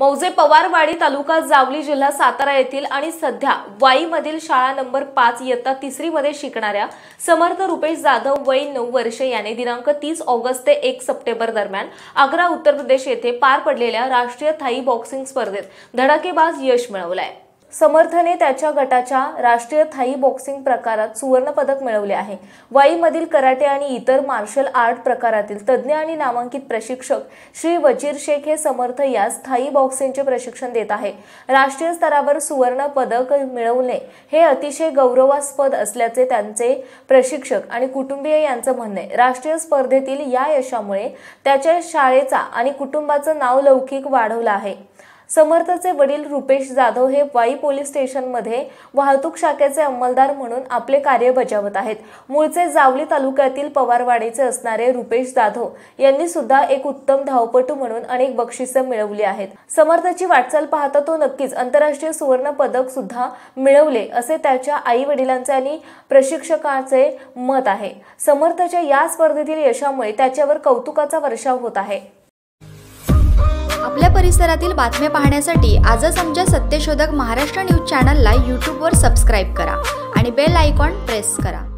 मौजे पवारवाडी तालुका जावली जिल्हा सातारा येथील आणि सध्या वाईमधील शाळा नंबर 5 इयत्ता 3री मध्ये शिकणाऱ्या समर्थ रुपेश जाधव वय 9 वर्षे याने दिनांक 30 ऑगस्ट ते 1 सप्टेंबर दरम्यान आग्रा उत्तर प्रदेश येथे पार पडलेल्या राष्ट्रीय थाई बॉक्सिंग स्पर्धेत धडाकेबाज यश मिळवले आहे। समर्थने त्याच्या गटाच्या राष्ट्रीय थाई बॉक्सिंग प्रकारात सुवर्ण पदक मिळवले आहे। वाईमधील कराटे आणि इतर मार्शल आर्ट प्रकारातील तज्ञ आणि नामांकित प्रशिक्षक श्री वजीर शेख हे समर्थ यास थाई बॉक्सिंगचे प्रशिक्षण देत आहे। राष्ट्रीय स्तरावर सुवर्ण पदक मिळवणे हे अतिशय गौरवास्पद असल्याचे त्यांचे प्रशिक्षक आणि कुटुंबीय यांचे म्हणणे। राष्ट्रीय स्पर्धेतील या यशामुळे त्याच्या शाळेचा आणि कुटुंबाचे नाव लौकिक वाढवले आहे। समर्थचे वडील रुपेश जाधव हे वाई पोलीस स्टेशन मध्ये वाहतूक शाखेचे अंमलदार म्हणून आपले कार्य बजावत आहेत। मूळचे जावली तालुक्यातील पवारवाडीचे असणारे रुपेश जाधव यांनी सुद्धा एक उत्तम धावपटू म्हणून अनेक बक्षिसे मिळवली आहेत। समर्थची वाटचाल पाहता तो नक्कीच आंतरराष्ट्रीय सुवर्ण पदक सुद्धा मिळवले असे त्याच्या आई वडिलांचे आणि प्रशिक्षकांचे मत आहे। समर्थच्या या स्पर्धेतील यशामुळे त्याच्यावर कौतुकाचा वर्षाव होत आहे। आपल्या परिसरातील बातम्या पाहण्यासाठी आजच आमच्या सत्यशोधक महाराष्ट्र न्यूज चॅनलला यूट्यूबवर सबस्क्राईब करा आणि बेल आयकॉन प्रेस करा।